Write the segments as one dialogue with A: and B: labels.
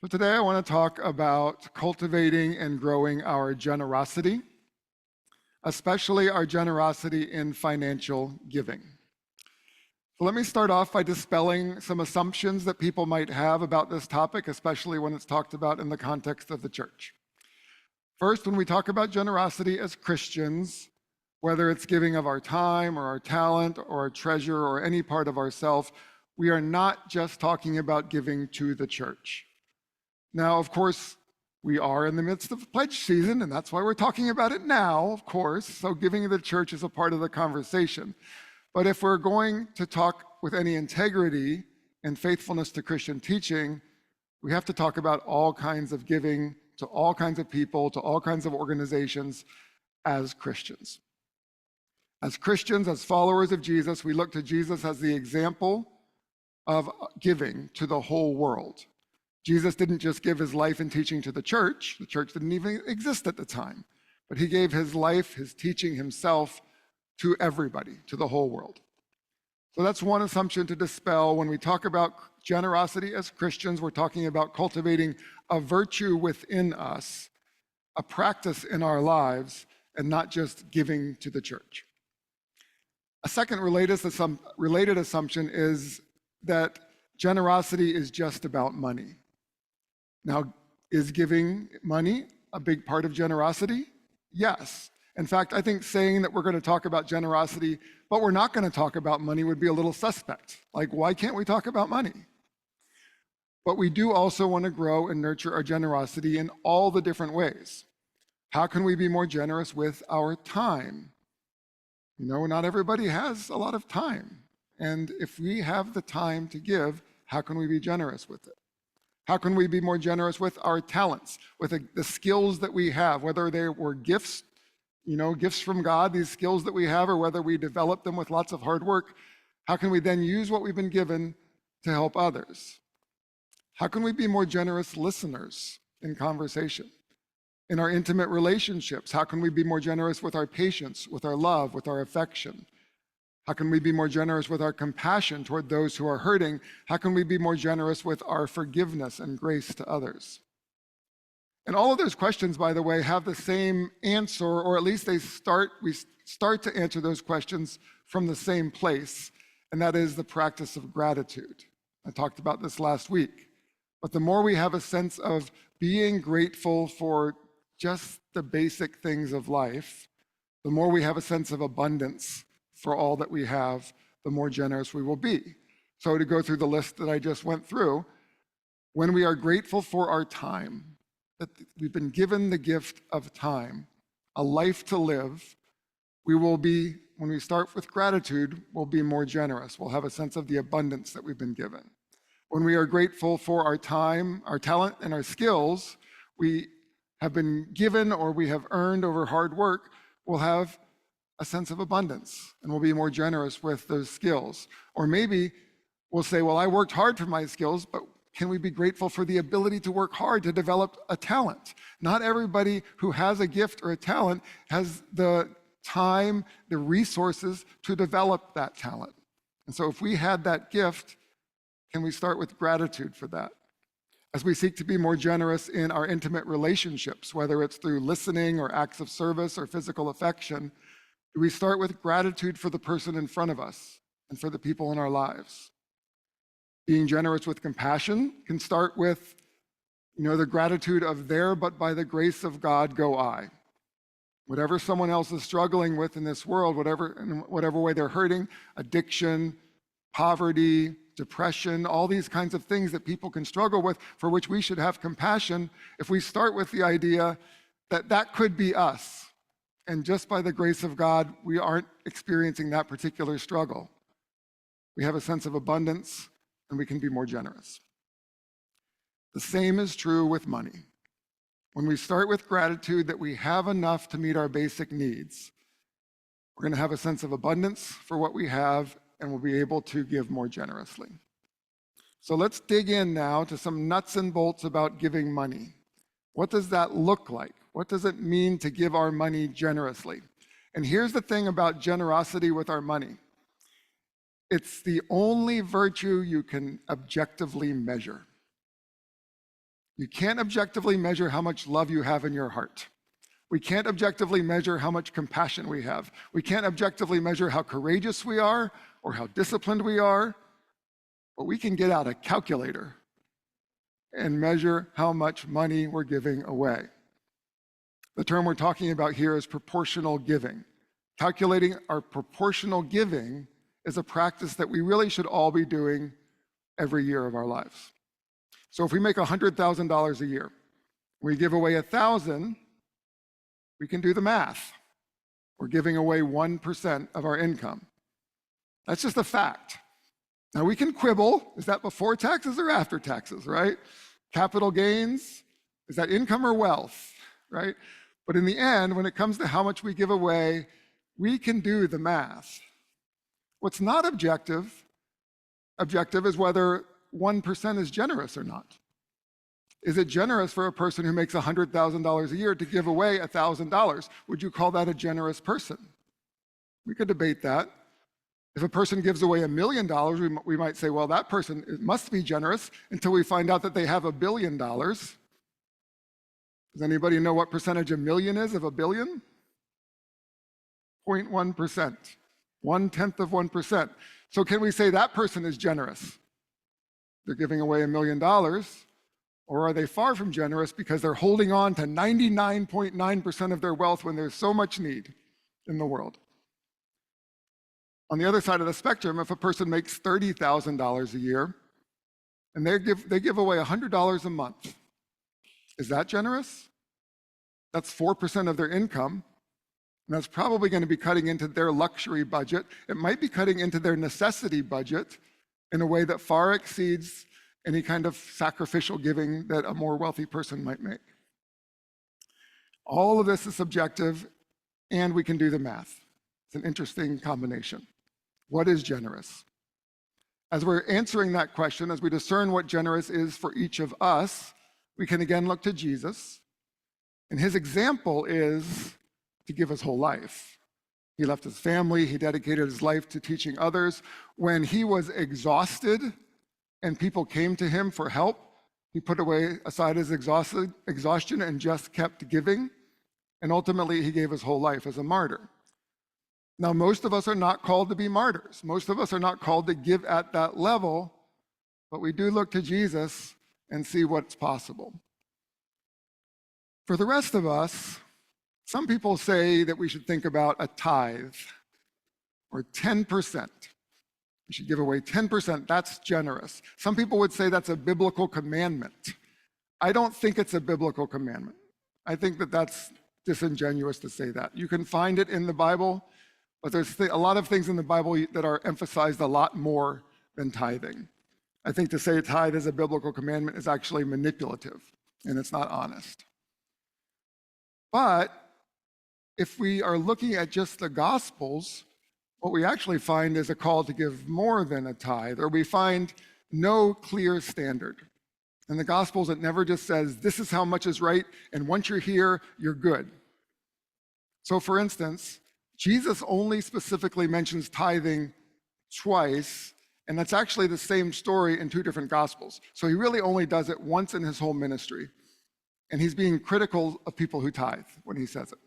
A: So today I want to talk about cultivating and growing our generosity, especially our generosity in financial giving. So let me start off by dispelling some assumptions that people might have about this topic, especially when it's talked about in the context of the church. First, when we talk about generosity as Christians, whether it's giving of our time or our talent or our treasure or any part of ourself, we are not just talking about giving to the church. Now, of course, we are in the midst of pledge season, and that's why we're talking about it now, of course. So giving to the church is a part of the conversation. But if we're going to talk with any integrity and faithfulness to Christian teaching, we have to talk about all kinds of giving to all kinds of people, to all kinds of organizations as Christians. As Christians, as followers of Jesus, we look to Jesus as the example of giving to the whole world. Jesus didn't just give his life and teaching to the church. The church didn't even exist at the time. But he gave his life, his teaching, himself to everybody, to the whole world. So that's one assumption to dispel. When we talk about generosity as Christians, we're talking about cultivating a virtue within us, a practice in our lives, and not just giving to the church. A second related assumption is that generosity is just about money. Now, is giving money a big part of generosity? Yes. In fact, I think saying that we're going to talk about generosity, but we're not going to talk about money would be a little suspect. Like, why can't we talk about money? But we do also want to grow and nurture our generosity in all the different ways. How can we be more generous with our time? You know, not everybody has a lot of time. And if we have the time to give, how can we be generous with it? How can we be more generous with our talents, with the skills that we have, whether they were gifts, gifts from God, these skills that we have, or whether we develop them with lots of hard work? How can we then use what we've been given to help others? How can we be more generous listeners in conversation? In our intimate relationships, how can we be more generous with our patience, with our love, with our affection? How can we be more generous with our compassion toward those who are hurting? How can we be more generous with our forgiveness and grace to others? And all of those questions, by the way, have the same answer, or at least we start to answer those questions from the same place, and that is the practice of gratitude. I talked about this last week. But the more we have a sense of being grateful for just the basic things of life, the more we have a sense of abundance for all that we have, the more generous we will be. So to go through the list that I just went through, when we are grateful for our time, that we've been given the gift of time, a life to live, when we start with gratitude, we'll be more generous. We'll have a sense of the abundance that we've been given. When we are grateful for our time, our talent, and our skills we have been given or we have earned over hard work, we'll have a sense of abundance, and we'll be more generous with those skills. Or maybe we'll say, well, I worked hard for my skills, but can we be grateful for the ability to work hard to develop a talent? Not everybody who has a gift or a talent has the time, the resources to develop that talent. And so if we had that gift, can we start with gratitude for that? As we seek to be more generous in our intimate relationships, whether it's through listening or acts of service or physical affection, do we start with gratitude for the person in front of us and for the people in our lives? Being generous with compassion can start with, the gratitude of there, but by the grace of God go I. Whatever someone else is struggling with in this world, in whatever way they're hurting, addiction, poverty, depression, all these kinds of things that people can struggle with, for which we should have compassion, if we start with the idea that that could be us. And just by the grace of God, we aren't experiencing that particular struggle. We have a sense of abundance, and we can be more generous. The same is true with money. When we start with gratitude that we have enough to meet our basic needs, we're going to have a sense of abundance for what we have, and we'll be able to give more generously. So let's dig in now to some nuts and bolts about giving money. What does that look like? What does it mean to give our money generously? And here's the thing about generosity with our money. It's the only virtue you can objectively measure. You can't objectively measure how much love you have in your heart. We can't objectively measure how much compassion we have. We can't objectively measure how courageous we are or how disciplined we are, but we can get out a calculator and measure how much money we're giving away. The term we're talking about here is proportional giving. Calculating our proportional giving is a practice that we really should all be doing every year of our lives. So if we make $100,000 a year, we give away 1,000, we can do the math. We're giving away 1% of our income. That's just a fact. Now we can quibble, is that before taxes or after taxes, right? Capital gains, is that income or wealth, right? But in the end, when it comes to how much we give away, we can do the math. What's not objective is whether 1% is generous or not. Is it generous for a person who makes $100,000 a year to give away $1,000? Would you call that a generous person? We could debate that. If a person gives away $1 million, we might say, well, that person must be generous until we find out that they have $1 billion. Does anybody know what percentage a million is of a billion? 0.1%, 0.1%. So can we say that person is generous? They're giving away $1 million, or are they far from generous because they're holding on to 99.9% of their wealth when there's so much need in the world? On the other side of the spectrum, if a person makes $30,000 a year and they give away $100 a month, is that generous? That's 4% of their income, and that's probably going to be cutting into their luxury budget. It might be cutting into their necessity budget in a way that far exceeds any kind of sacrificial giving that a more wealthy person might make. All of this is subjective, and we can do the math. It's an interesting combination. What is generous? As we're answering that question, as we discern what generous is for each of us, we can again look to Jesus. And his example is to give his whole life. He left his family, he dedicated his life to teaching others. When he was exhausted and people came to him for help, he put aside his exhaustion and just kept giving. And ultimately, he gave his whole life as a martyr. Now, most of us are not called to be martyrs. Most of us are not called to give at that level, but we do look to Jesus and see what's possible. For the rest of us, some people say that we should think about a tithe, or 10%. We should give away 10%, that's generous. Some people would say that's a biblical commandment. I don't think it's a biblical commandment. I think that that's disingenuous to say that. You can find it in the Bible, but there's a lot of things in the Bible that are emphasized a lot more than tithing. I think to say tithe is a biblical commandment is actually manipulative, and it's not honest. But if we are looking at just the Gospels, what we actually find is a call to give more than a tithe, or we find no clear standard. In the Gospels, it never just says, this is how much is right, and once you're here, you're good. So for instance, Jesus only specifically mentions tithing twice, and that's actually the same story in two different Gospels. So he really only does it once in his whole ministry. And he's being critical of people who tithe when he says it.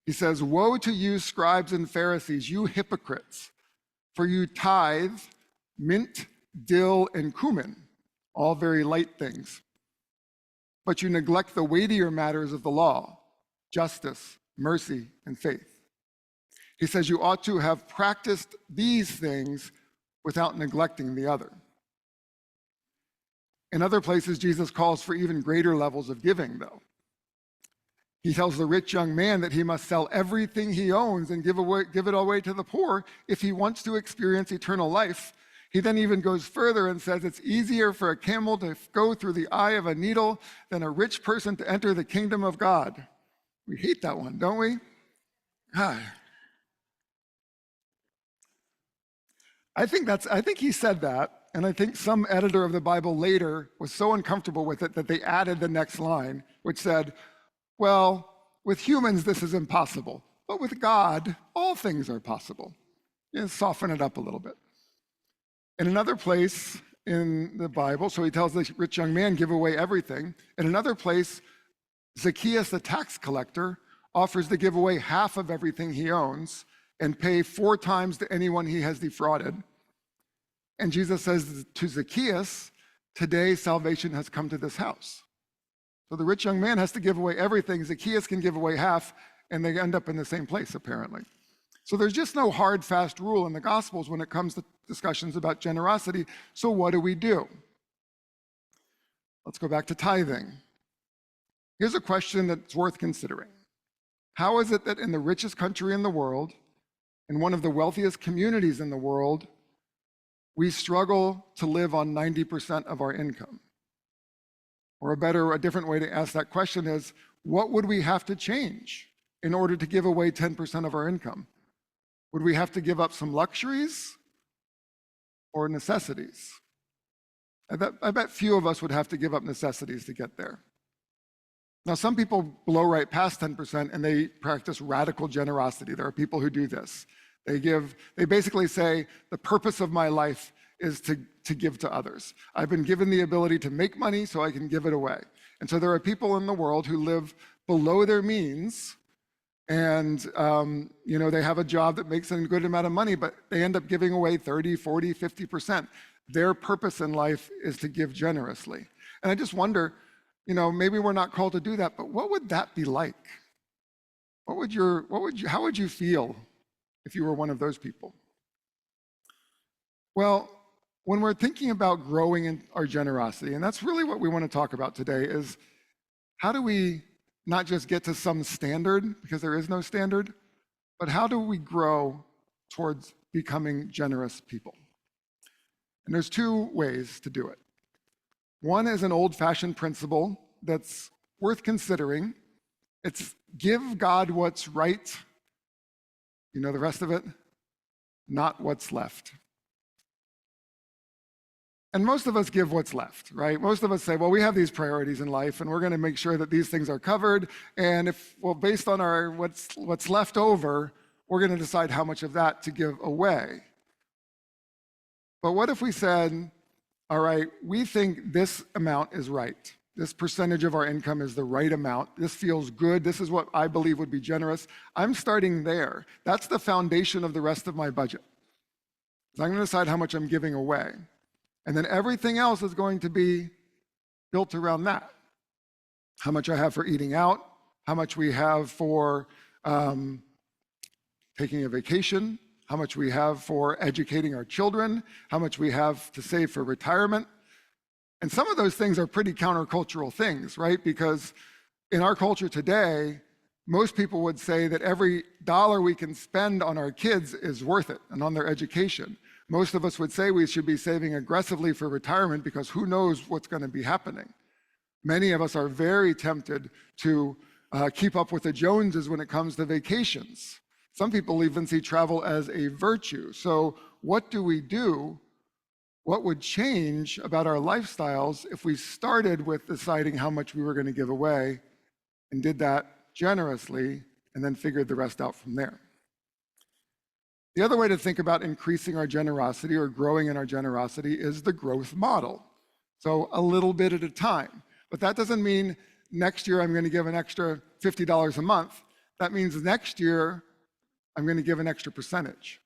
A: He says, woe to you, scribes and Pharisees, you hypocrites, for you tithe mint, dill, and cumin, all very light things. But you neglect the weightier matters of the law, justice, mercy, and faith. He says you ought to have practiced these things without neglecting the other. In other places, Jesus calls for even greater levels of giving, though. He tells the rich young man that he must sell everything he owns and give it away to the poor if he wants to experience eternal life. He then even goes further and says it's easier for a camel to go through the eye of a needle than a rich person to enter the kingdom of God. We hate that one, don't we? I think he said that, and I think some editor of the Bible later was so uncomfortable with it that they added the next line, which said, well, with humans this is impossible, but with God, all things are possible. Soften it up a little bit. In another place, in the Bible. So he tells the rich young man, give away everything. In another place, Zacchaeus, the tax collector, offers to give away half of everything he owns and pay 4 times to anyone he has defrauded. And Jesus says to Zacchaeus, today salvation has come to this house. So the rich young man has to give away everything. Zacchaeus can give away half, and they end up in the same place, apparently. So there's just no hard, fast rule in the Gospels when it comes to discussions about generosity. So what do we do? Let's go back to tithing. Here's a question that's worth considering. How is it that in the richest country in the world, in one of the wealthiest communities in the world, we struggle to live on 90% of our income? Or a different way to ask that question is, what would we have to change in order to give away 10% of our income? Would we have to give up some luxuries or necessities? I bet few of us would have to give up necessities to get there. Now, some people blow right past 10% and they practice radical generosity. There are people who do this. They basically say, the purpose of my life is to give to others. I've been given the ability to make money so I can give it away. And so there are people in the world who live below their means, and they have a job that makes them a good amount of money, but they end up giving away 30, 40, 50%. Their purpose in life is to give generously. And I just wonder, maybe we're not called to do that, but what would that be like? How would you feel if you were one of those people? Well, when we're thinking about growing in our generosity, and that's really what we want to talk about today, is how do we not just get to some standard, because there is no standard, but how do we grow towards becoming generous people? And there's 2 ways to do it. One is an old-fashioned principle that's worth considering. It's give God what's right. You know the rest of it? Not what's left. And most of us give what's left, right? Most of us say, well, we have these priorities in life, and we're going to make sure that these things are covered. And based on our what's left over, we're going to decide how much of that to give away. But what if we said, all right, we think this amount is right. This percentage of our income is the right amount. This feels good. This is what I believe would be generous. I'm starting there. That's the foundation of the rest of my budget. So I'm going to decide how much I'm giving away. And then everything else is going to be built around that. How much I have for eating out, how much we have for taking a vacation, how much we have for educating our children, how much we have to save for retirement. And some of those things are pretty countercultural things, right? Because in our culture today, most people would say that every dollar we can spend on our kids is worth it and on their education. Most of us would say we should be saving aggressively for retirement because who knows what's going to be happening. Many of us are very tempted to keep up with the Joneses when it comes to vacations. Some people even see travel as a virtue. So what do we do? What would change about our lifestyles if we started with deciding how much we were going to give away and did that generously and then figured the rest out from there? The other way to think about increasing our generosity or growing in our generosity is the growth model. So a little bit at a time. But that doesn't mean next year I'm going to give an extra $50 a month. That means next year I'm going to give an extra percentage.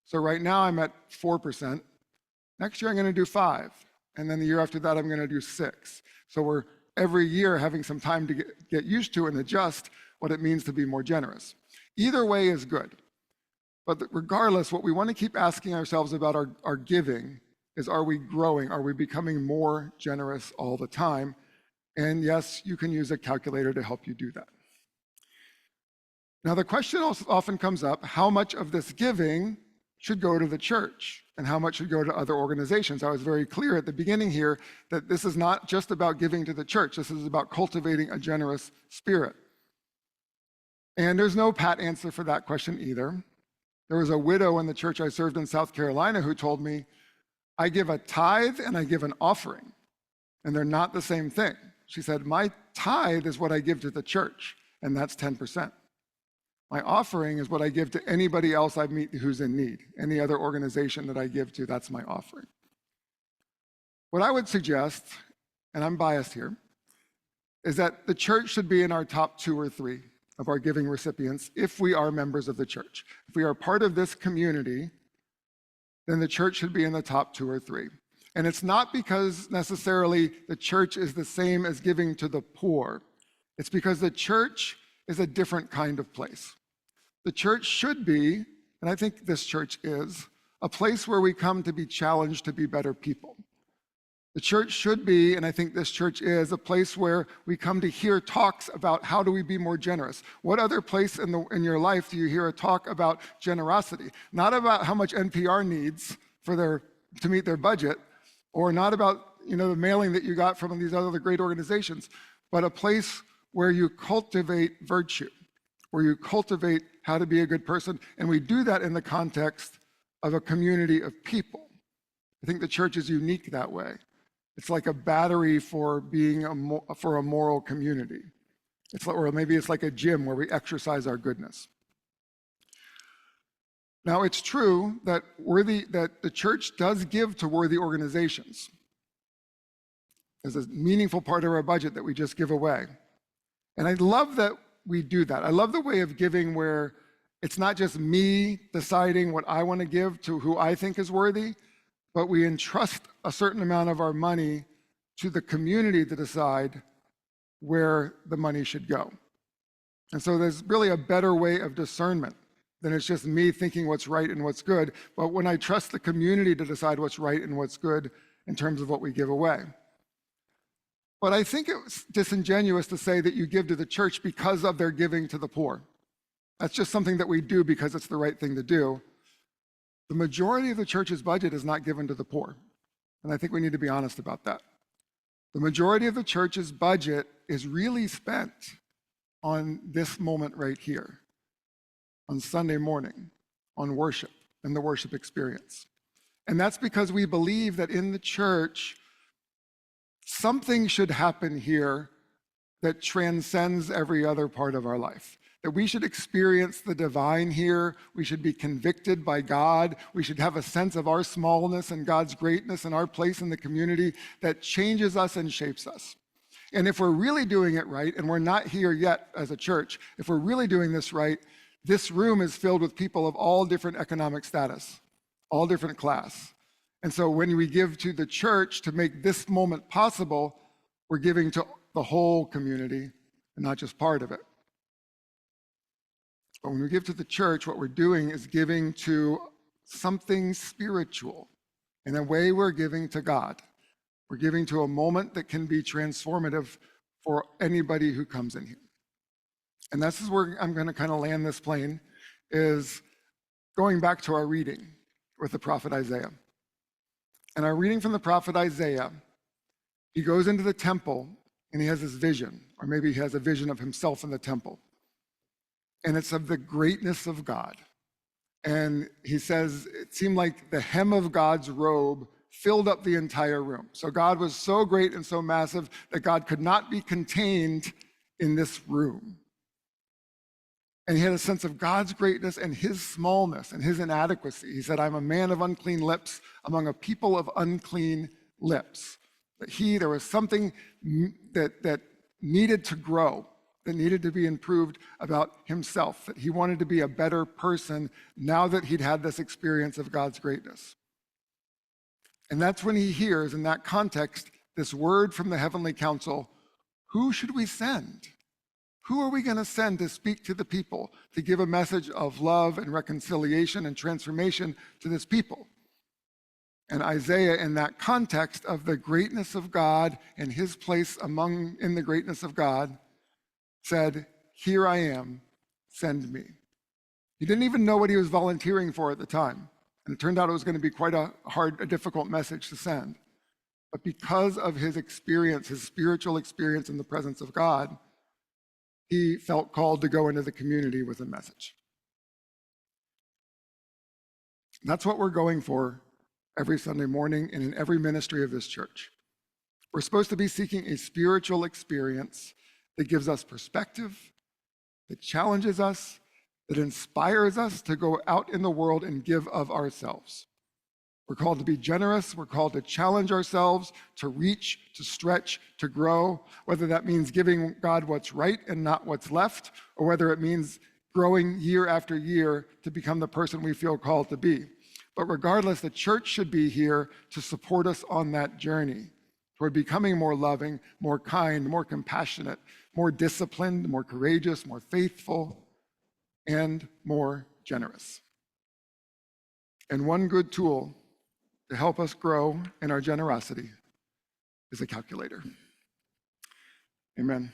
A: So right now I'm at 4%. Next year I'm going to do 5. And then the year after that I'm going to do 6. So we're every year having some time to get used to and adjust what it means to be more generous. Either way is good. But regardless, what we want to keep asking ourselves about our giving is, are we growing? Are we becoming more generous all the time? And yes, you can use a calculator to help you do that. Now, the question also often comes up, how much of this giving should go to the church and how much should go to other organizations? I was very clear at the beginning here that this is not just about giving to the church. This is about cultivating a generous spirit. And there's no pat answer for that question either. There was a widow in the church I served in South Carolina who told me, I give a tithe and I give an offering, and they're not the same thing. She said, my tithe is what I give to the church, and that's 10%. My offering is what I give to anybody else I meet who's in need. Any other organization that I give to, that's my offering. What I would suggest, and I'm biased here, is that the church should be in our top 2 or 3 of our giving recipients if we are members of the church. If we are part of this community, then the church should be in the top 2 or 3. And it's not because necessarily the church is the same as giving to the poor. It's because the church is a different kind of place. The church should be, and I think this church is, a place where we come to be challenged to be better people. The church should be, and I think this church is, a place where we come to hear talks about how do we be more generous. What other place in your life do you hear a talk about generosity? Not about how much NPR needs to meet their budget, or not about the mailing that you got from these other great organizations, but a place where you cultivate virtue, where you cultivate how to be a good person, and we do that in the context of a community of people. I think the church is unique that way. It's like a battery for being for a moral community. Or maybe it's like a gym where we exercise our goodness. Now, it's true that the church does give to worthy organizations. There's a meaningful part of our budget that we just give away. And I love that we do that. I love the way of giving where it's not just me deciding what I want to give to who I think is worthy, but we entrust a certain amount of our money to the community to decide where the money should go. And so there's really a better way of discernment than it's just me thinking what's right and what's good, but when I trust the community to decide what's right and what's good in terms of what we give away. But I think it's disingenuous to say that you give to the church because of their giving to the poor. That's just something that we do because it's the right thing to do. The majority of the church's budget is not given to the poor, and I think we need to be honest about that. The majority of the church's budget is really spent on this moment right here, on Sunday morning, on worship and the worship experience. And that's because we believe that in the church, something should happen here that transcends every other part of our life. That we should experience the divine here. We should be convicted by God. We should have a sense of our smallness and God's greatness and our place in the community that changes us and shapes us. And if we're really doing it right, and we're not here yet as a church, if we're really doing this right, this room is filled with people of all different economic status, all different class. And so when we give to the church to make this moment possible, we're giving to the whole community and not just part of it. But when we give to the church, what we're doing is giving to something spiritual. In a way, we're giving to God. We're giving to a moment that can be transformative for anybody who comes in here. And this is where I'm going to kind of land this plane, is going back to our reading with the prophet Isaiah. And our reading from the prophet Isaiah, he goes into the temple and he has this vision, or maybe he has a vision of himself in the temple. And it's of the greatness of God. And he says, it seemed like the hem of God's robe filled up the entire room. So God was so great and so massive that God could not be contained in this room. And he had a sense of God's greatness and his smallness and his inadequacy. He said, I'm a man of unclean lips among a people of unclean lips. That there was something that needed to grow, that needed to be improved about himself, that he wanted to be a better person now that he'd had this experience of God's greatness. And that's when he hears, in that context, this word from the heavenly council, who should we send? Who are we going to send to speak to the people, to give a message of love and reconciliation and transformation to this people? And Isaiah, in that context of the greatness of God and his place in the greatness of God, said, here I am, send me. He didn't even know what he was volunteering for at the time. And it turned out it was going to be quite a difficult message to send. But because of his experience, his spiritual experience in the presence of God, he felt called to go into the community with a message. That's what we're going for every Sunday morning and in every ministry of this church. We're supposed to be seeking a spiritual experience that gives us perspective, that challenges us, that inspires us to go out in the world and give of ourselves. We're called to be generous. We're called to challenge ourselves, to reach, to stretch, to grow, whether that means giving God what's right and not what's left, or whether it means growing year after year to become the person we feel called to be. But regardless, the church should be here to support us on that journey toward becoming more loving, more kind, more compassionate, more disciplined, more courageous, more faithful, and more generous. And one good tool to help us grow in our generosity is a calculator. Amen.